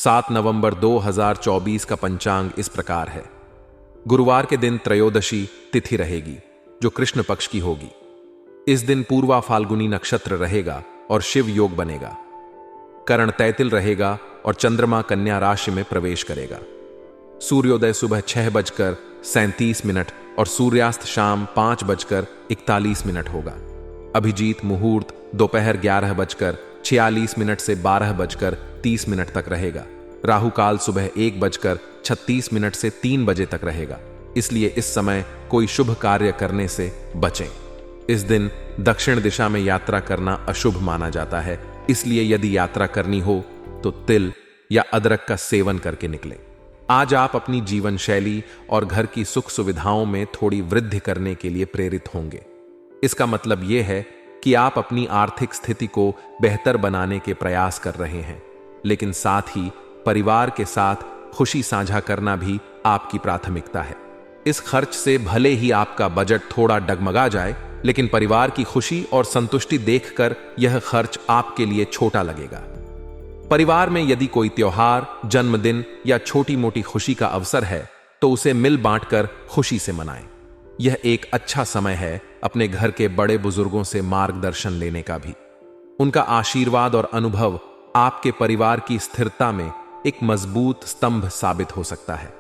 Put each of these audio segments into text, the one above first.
7 नवंबर 2024 का पंचांग इस प्रकार है। गुरुवार के दिन त्रयोदशी तिथि रहेगी, जो कृष्ण पक्ष की होगी। इस दिन पूर्वा फाल्गुनी नक्षत्र रहेगा और शिव योग बनेगा। करण तैतिल रहेगा और चंद्रमा कन्या राशि में प्रवेश करेगा। सूर्योदय सुबह 6:37 और सूर्यास्त शाम 5:41 होगा। अभिजीत मुहूर्त दोपहर 11:46 से 12:30 तक रहेगा। राहु काल सुबह 1:36 से 3 बजे तक रहेगा, इसलिए इस समय कोई शुभ कार्य करने से बचें। इस दिन दक्षिण दिशा में यात्रा करना अशुभ माना जाता है, इसलिए यदि यात्रा करनी हो तो तिल या अदरक का सेवन करके निकलें। आज आप अपनी जीवन शैली और घर की सुख सुविधाओं में थोड़ी वृद्धि करने के लिए प्रेरित होंगे। इसका मतलब यह है कि आप अपनी आर्थिक स्थिति को बेहतर बनाने के प्रयास कर रहे हैं, लेकिन साथ ही परिवार के साथ खुशी साझा करना भी आपकी प्राथमिकता है। इस खर्च से भले ही आपका बजट थोड़ा डगमगा जाए, लेकिन परिवार की खुशी और संतुष्टि देखकर यह खर्च आपके लिए छोटा लगेगा। परिवार में यदि कोई त्योहार, जन्मदिन या छोटी मोटी खुशी का अवसर है तो उसे मिल बांटकर खुशी से मनाएं। यह एक अच्छा समय है अपने घर के बड़े बुजुर्गों से मार्गदर्शन लेने का भी। उनका आशीर्वाद और अनुभव आपके परिवार की स्थिरता में एक मजबूत स्तंभ साबित हो सकता है।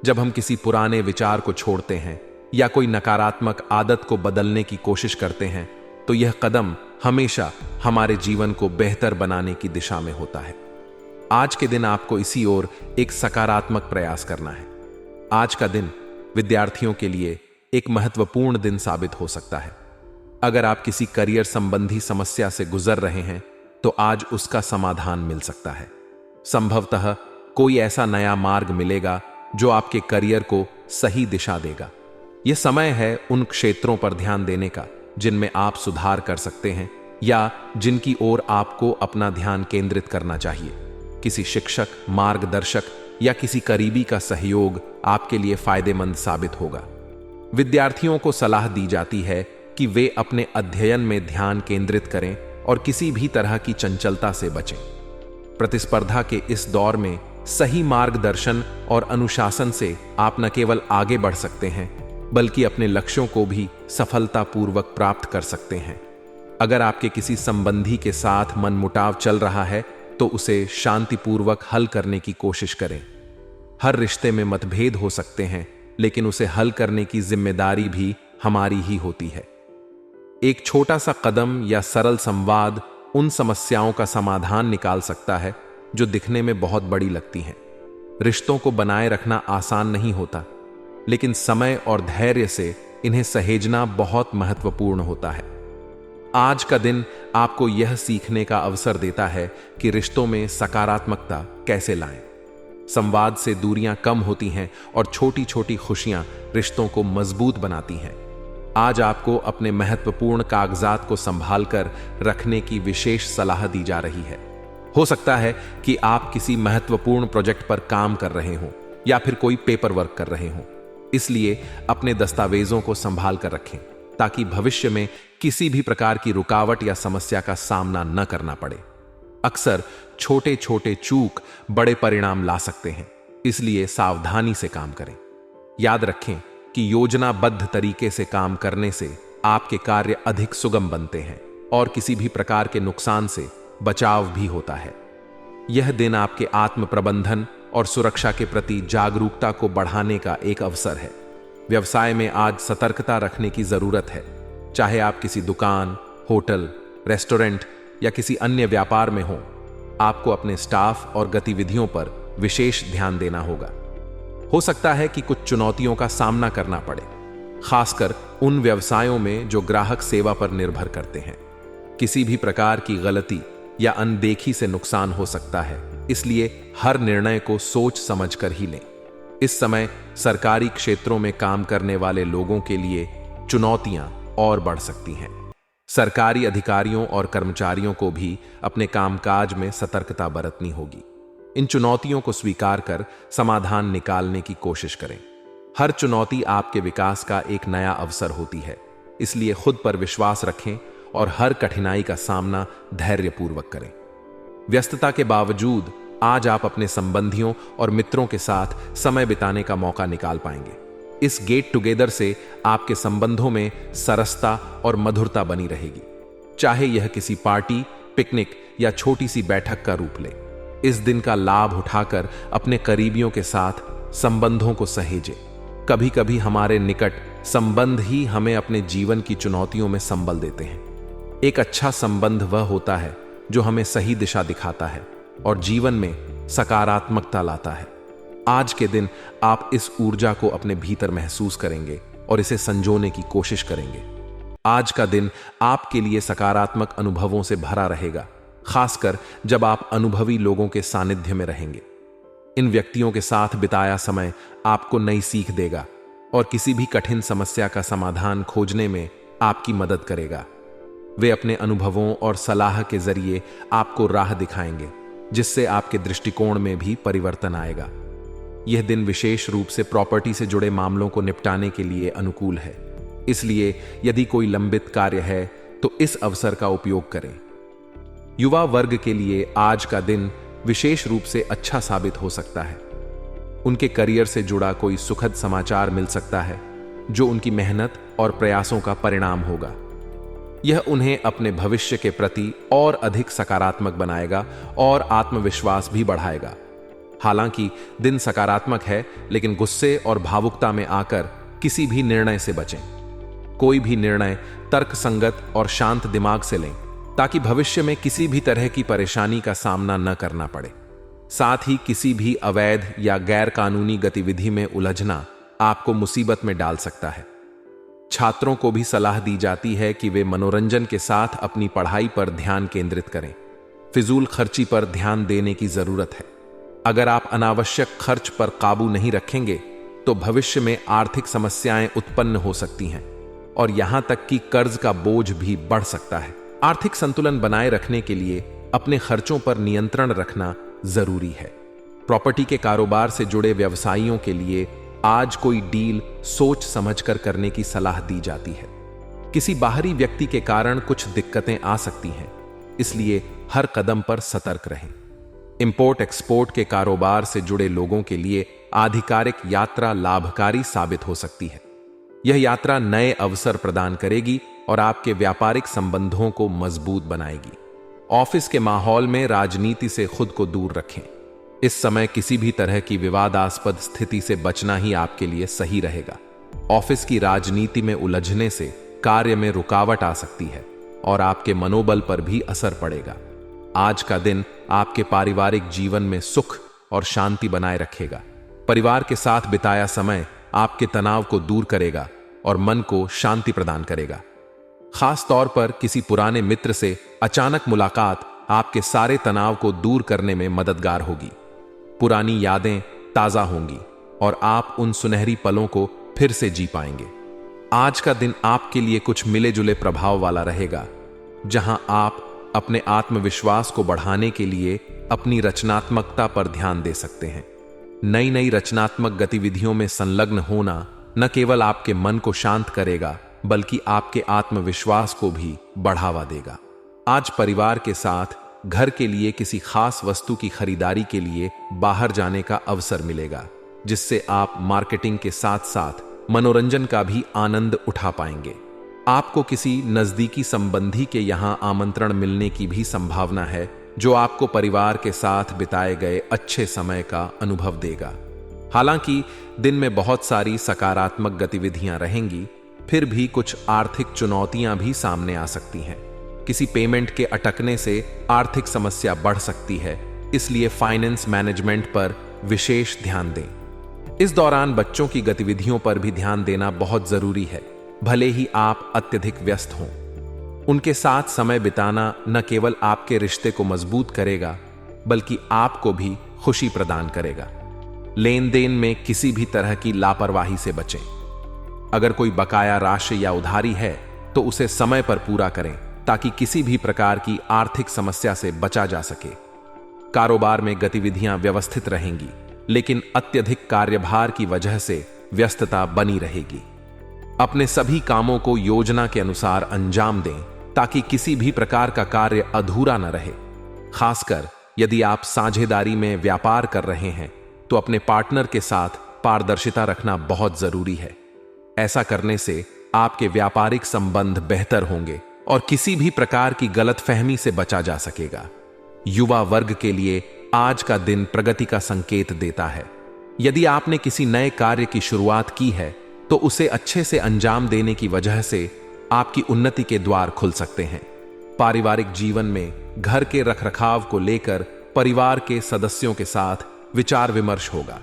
जब हम किसी पुराने विचार को छोड़ते हैं या कोई नकारात्मक आदत को बदलने की कोशिश करते हैं तो यह कदम हमेशा हमारे जीवन को बेहतर बनाने की दिशा में होता है। आज के दिन आपको इसी ओर एक सकारात्मक प्रयास करना है। आज का दिन विद्यार्थियों के लिए एक महत्वपूर्ण दिन साबित हो सकता है। अगर आप किसी करियर संबंधी समस्या से गुजर रहे हैं तो आज उसका समाधान मिल सकता है। संभवतः कोई ऐसा नया मार्ग मिलेगा जो आपके करियर को सही दिशा देगा। यह समय है उन क्षेत्रों पर ध्यान देने का जिनमें आप सुधार कर सकते हैं या जिनकी ओर आपको अपना ध्यान केंद्रित करना चाहिए। किसी शिक्षक, मार्गदर्शक या किसी करीबी का सहयोग आपके लिए फायदेमंद साबित होगा। विद्यार्थियों को सलाह दी जाती है कि वे अपने अध्ययन में ध्यान केंद्रित करें और किसी भी तरह की चंचलता से बचें। प्रतिस्पर्धा के इस दौर में सही मार्गदर्शन और अनुशासन से आप न केवल आगे बढ़ सकते हैं बल्कि अपने लक्ष्यों को भी सफलतापूर्वक प्राप्त कर सकते हैं। अगर आपके किसी संबंधी के साथ मनमुटाव चल रहा है तो उसे शांतिपूर्वक हल करने की कोशिश करें। हर रिश्ते में मतभेद हो सकते हैं, लेकिन उसे हल करने की जिम्मेदारी भी हमारी ही होती है। एक छोटा सा कदम या सरल संवाद उन समस्याओं का समाधान निकाल सकता है जो दिखने में बहुत बड़ी लगती हैं। रिश्तों को बनाए रखना आसान नहीं होता, लेकिन समय और धैर्य से इन्हें सहेजना बहुत महत्वपूर्ण होता है। आज का दिन आपको यह सीखने का अवसर देता है कि रिश्तों में सकारात्मकता कैसे लाएं। संवाद से दूरियां कम होती हैं और छोटी छोटी खुशियां रिश्तों को मजबूत बनाती हैं। आज आपको अपने महत्वपूर्ण कागजात को संभाल कर रखने की विशेष सलाह दी जा रही है। हो सकता है कि आप किसी महत्वपूर्ण प्रोजेक्ट पर काम कर रहे हों या फिर कोई पेपर वर्क कर रहे हों। इसलिए अपने दस्तावेजों को संभाल कर रखें ताकि भविष्य में किसी भी प्रकार की रुकावट या समस्या का सामना न करना पड़े। अक्सर छोटे छोटे चूक बड़े परिणाम ला सकते हैं, इसलिए सावधानी से काम करें। याद रखें कि योजनाबद्ध तरीके से काम करने से आपके कार्य अधिक सुगम बनते हैं और किसी भी प्रकार के नुकसान से बचाव भी होता है। यह दिन आपके आत्म प्रबंधन और सुरक्षा के प्रति जागरूकता को बढ़ाने का एक अवसर है। व्यवसाय में आज सतर्कता रखने की जरूरत है। चाहे आप किसी दुकान, होटल, रेस्टोरेंट या किसी अन्य व्यापार में हो, आपको अपने स्टाफ और गतिविधियों पर विशेष ध्यान देना होगा। हो सकता है कि कुछ चुनौतियों का सामना करना पड़े, खासकर उन व्यवसायों में जो ग्राहक सेवा पर निर्भर करते हैं। किसी भी प्रकार की गलती या अनदेखी से नुकसान हो सकता है, इसलिए हर निर्णय को सोच समझकर ही लें। इस समय सरकारी क्षेत्रों में काम करने वाले लोगों के लिए चुनौतियां और बढ़ सकती हैं। सरकारी अधिकारियों और कर्मचारियों को भी अपने कामकाज में सतर्कता बरतनी होगी। इन चुनौतियों को स्वीकार कर समाधान निकालने की कोशिश करें। हर चुनौती आपके विकास का एक नया अवसर होती है, इसलिए खुद पर विश्वास रखें और हर कठिनाई का सामना धैर्यपूर्वक करें। व्यस्तता के बावजूद आज आप अपने संबंधियों और मित्रों के साथ समय बिताने का मौका निकाल पाएंगे। इस गेट टुगेदर से आपके संबंधों में सरसता और मधुरता बनी रहेगी, चाहे यह किसी पार्टी, पिकनिक या छोटी सी बैठक का रूप ले। इस दिन का लाभ उठाकर अपने करीबियों के साथ संबंधों को सहेजें। कभी कभी हमारे निकट संबंध ही हमें अपने जीवन की चुनौतियों में संबल देते हैं। एक अच्छा संबंध वह होता है जो हमें सही दिशा दिखाता है और जीवन में सकारात्मकता लाता है। आज के दिन आप इस ऊर्जा को अपने भीतर महसूस करेंगे और इसे संजोने की कोशिश करेंगे। आज का दिन आपके लिए सकारात्मक अनुभवों से भरा रहेगा, खासकर जब आप अनुभवी लोगों के सानिध्य में रहेंगे। इन व्यक्तियों के साथ बिताया समय आपको नई सीख देगा और किसी भी कठिन समस्या का समाधान खोजने में आपकी मदद करेगा। वे अपने अनुभवों और सलाह के जरिए आपको राह दिखाएंगे, जिससे आपके दृष्टिकोण में भी परिवर्तन आएगा। यह दिन विशेष रूप से प्रॉपर्टी से जुड़े मामलों को निपटाने के लिए अनुकूल है, इसलिए यदि कोई लंबित कार्य है तो इस अवसर का उपयोग करें। युवा वर्ग के लिए आज का दिन विशेष रूप से अच्छा साबित हो सकता है। उनके करियर से जुड़ा कोई सुखद समाचार मिल सकता है, जो उनकी मेहनत और प्रयासों का परिणाम होगा। यह उन्हें अपने भविष्य के प्रति और अधिक सकारात्मक बनाएगा और आत्मविश्वास भी बढ़ाएगा। हालांकि दिन सकारात्मक है, लेकिन गुस्से और भावुकता में आकर किसी भी निर्णय से बचें। कोई भी निर्णय तर्कसंगत और शांत दिमाग से लें, ताकि भविष्य में किसी भी तरह की परेशानी का सामना न करना पड़े। साथ ही किसी भी अवैध या गैर कानूनी गतिविधि में उलझना आपको मुसीबत में डाल सकता है। छात्रों को भी सलाह दी जाती है कि वे मनोरंजन के साथ अपनी पढ़ाई पर ध्यान केंद्रित करें। फिजूल खर्ची पर ध्यान देने की जरूरत है। अगर आप अनावश्यक खर्च पर काबू नहीं रखेंगे तो भविष्य में आर्थिक समस्याएं उत्पन्न हो सकती हैं और यहां तक कि कर्ज का बोझ भी बढ़ सकता है। आर्थिक संतुलन बनाए रखने के लिए अपने खर्चों पर नियंत्रण रखना जरूरी है। प्रॉपर्टी के कारोबार से जुड़े व्यवसायियों के लिए आज कोई डील सोच समझकर करने की सलाह दी जाती है। किसी बाहरी व्यक्ति के कारण कुछ दिक्कतें आ सकती हैं, इसलिए हर कदम पर सतर्क रहें। इंपोर्ट एक्सपोर्ट के कारोबार से जुड़े लोगों के लिए आधिकारिक यात्रा लाभकारी साबित हो सकती है। यह यात्रा नए अवसर प्रदान करेगी और आपके व्यापारिक संबंधों को मजबूत बनाएगी। ऑफिस के माहौल में राजनीति से खुद को दूर रखें। इस समय किसी भी तरह की विवादास्पद स्थिति से बचना ही आपके लिए सही रहेगा। ऑफिस की राजनीति में उलझने से कार्य में रुकावट आ सकती है और आपके मनोबल पर भी असर पड़ेगा। आज का दिन आपके पारिवारिक जीवन में सुख और शांति बनाए रखेगा। परिवार के साथ बिताया समय आपके तनाव को दूर करेगा और मन को शांति प्रदान करेगा। खास तौर पर किसी पुराने मित्र से अचानक मुलाकात आपके सारे तनाव को दूर करने में मददगार होगी। पुरानी यादें ताजा होंगी और आप उन सुनहरी पलों को फिर से जी पाएंगे। आज का दिन आपके लिए कुछ मिले जुले प्रभाव वाला रहेगा, जहां आप अपने आत्मविश्वास को बढ़ाने के लिए अपनी रचनात्मकता पर ध्यान दे सकते हैं। नई नई रचनात्मक गतिविधियों में संलग्न होना न केवल आपके मन को शांत करेगा, बल्कि आपके आत्मविश्वास को भी बढ़ावा देगा। आज परिवार के साथ घर के लिए किसी खास वस्तु की खरीदारी के लिए बाहर जाने का अवसर मिलेगा, जिससे आप मार्केटिंग के साथ साथ मनोरंजन का भी आनंद उठा पाएंगे। आपको किसी नजदीकी संबंधी के यहां आमंत्रण मिलने की भी संभावना है, जो आपको परिवार के साथ बिताए गए अच्छे समय का अनुभव देगा। हालांकि दिन में बहुत सारी सकारात्मक गतिविधियां रहेंगी, फिर भी कुछ आर्थिक चुनौतियां भी सामने आ सकती हैं। किसी पेमेंट के अटकने से आर्थिक समस्या बढ़ सकती है, इसलिए फाइनेंस मैनेजमेंट पर विशेष ध्यान दें। इस दौरान बच्चों की गतिविधियों पर भी ध्यान देना बहुत जरूरी है, भले ही आप अत्यधिक व्यस्त हों। उनके साथ समय बिताना न केवल आपके रिश्ते को मजबूत करेगा, बल्कि आपको भी खुशी प्रदान करेगा। लेन देन में किसी भी तरह की लापरवाही से बचें। अगर कोई बकाया राशि या उधारी है तो उसे समय पर पूरा करें, ताकि किसी भी प्रकार की आर्थिक समस्या से बचा जा सके। कारोबार में गतिविधियां व्यवस्थित रहेंगी, लेकिन अत्यधिक कार्यभार की वजह से व्यस्तता बनी रहेगी। अपने सभी कामों को योजना के अनुसार अंजाम दें, ताकि किसी भी प्रकार का कार्य अधूरा न रहे। खासकर यदि आप साझेदारी में व्यापार कर रहे हैं तो अपने पार्टनर के साथ पारदर्शिता रखना बहुत जरूरी है। ऐसा करने से आपके व्यापारिक संबंध बेहतर होंगे और किसी भी प्रकार की गलतफहमी से बचा जा सकेगा। युवा वर्ग के लिए आज का दिन प्रगति का संकेत देता है। यदि आपने किसी नए कार्य की शुरुआत की है तो उसे अच्छे से अंजाम देने की वजह से आपकी उन्नति के द्वार खुल सकते हैं। पारिवारिक जीवन में घर के रखरखाव को लेकर परिवार के सदस्यों के साथ विचार विमर्श होगा।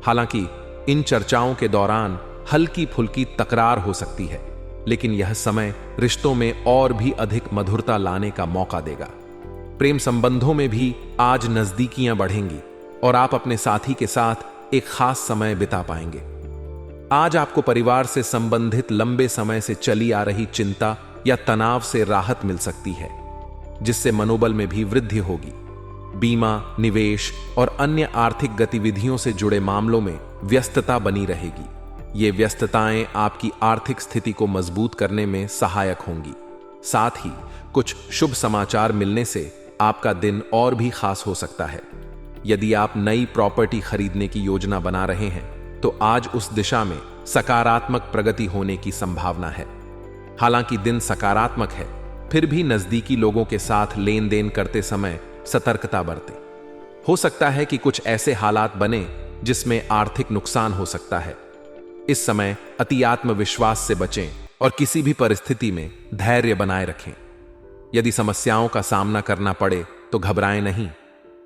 हालांकि इन चर्चाओं के दौरान हल्की फुल्की तकरार हो सकती है, लेकिन यह समय रिश्तों में और भी अधिक मधुरता लाने का मौका देगा। प्रेम संबंधों में भी आज नजदीकियां बढ़ेंगी और आप अपने साथी के साथ एक खास समय बिता पाएंगे। आज आपको परिवार से संबंधित लंबे समय से चली आ रही चिंता या तनाव से राहत मिल सकती है, जिससे मनोबल में भी वृद्धि होगी। बीमा, निवेश और अन्य आर्थिक गतिविधियों से जुड़े मामलों में व्यस्तता बनी रहेगी। ये व्यस्तताएं आपकी आर्थिक स्थिति को मजबूत करने में सहायक होंगी। साथ ही कुछ शुभ समाचार मिलने से आपका दिन और भी खास हो सकता है। यदि आप नई प्रॉपर्टी खरीदने की योजना बना रहे हैं तो आज उस दिशा में सकारात्मक प्रगति होने की संभावना है। हालांकि दिन सकारात्मक है, फिर भी नजदीकी लोगों के साथ लेन देन करते समय सतर्कता बरतें। हो सकता है कि कुछ ऐसे हालात बने जिसमें आर्थिक नुकसान हो सकता है। इस समय अति आत्मविश्वास से बचें और किसी भी परिस्थिति में धैर्य बनाए रखें। यदि समस्याओं का सामना करना पड़े तो घबराएं नहीं,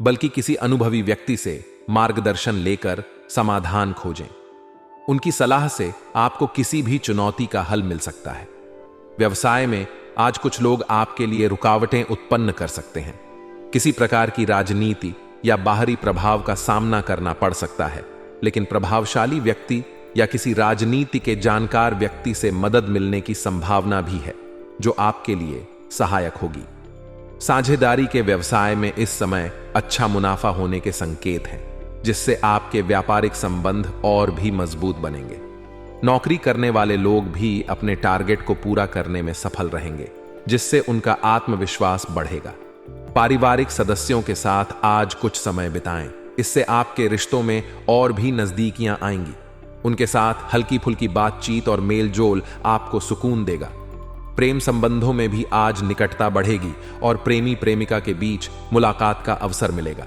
बल्कि किसी अनुभवी व्यक्ति से मार्गदर्शन लेकर समाधान खोजें। उनकी सलाह से आपको किसी भी चुनौती का हल मिल सकता है। व्यवसाय में आज कुछ लोग आपके लिए रुकावटें उत्पन्न कर सकते हैं। किसी प्रकार की राजनीति या बाहरी प्रभाव का सामना करना पड़ सकता है, लेकिन प्रभावशाली व्यक्ति या किसी राजनीति के जानकार व्यक्ति से मदद मिलने की संभावना भी है, जो आपके लिए सहायक होगी। साझेदारी के व्यवसाय में इस समय अच्छा मुनाफा होने के संकेत हैं, जिससे आपके व्यापारिक संबंध और भी मजबूत बनेंगे। नौकरी करने वाले लोग भी अपने टारगेट को पूरा करने में सफल रहेंगे, जिससे उनका आत्मविश्वास बढ़ेगा। पारिवारिक सदस्यों के साथ आज कुछ समय बिताएं, इससे आपके रिश्तों में और भी नजदीकियां आएंगी। उनके साथ हल्की फुल्की बातचीत और मेलजोल आपको सुकून देगा। प्रेम संबंधों में भी आज निकटता बढ़ेगी और प्रेमी प्रेमिका के बीच मुलाकात का अवसर मिलेगा।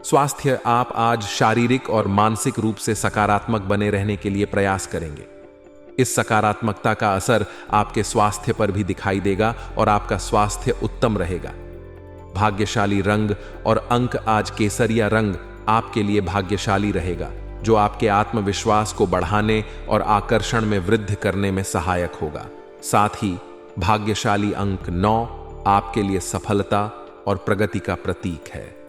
स्वास्थ्य, आप आज शारीरिक और मानसिक रूप से सकारात्मक बने रहने के लिए प्रयास करेंगे। इस सकारात्मकता का असर आपके स्वास्थ्य पर भी दिखाई देगा और आपका स्वास्थ्य उत्तम रहेगा। भाग्यशाली रंग और अंक आज केसरिया रंग आपके लिए भाग्यशाली रहेगा, जो आपके आत्मविश्वास को बढ़ाने और आकर्षण में वृद्धि करने में सहायक होगा। साथ ही भाग्यशाली अंक 9 आपके लिए सफलता और प्रगति का प्रतीक है।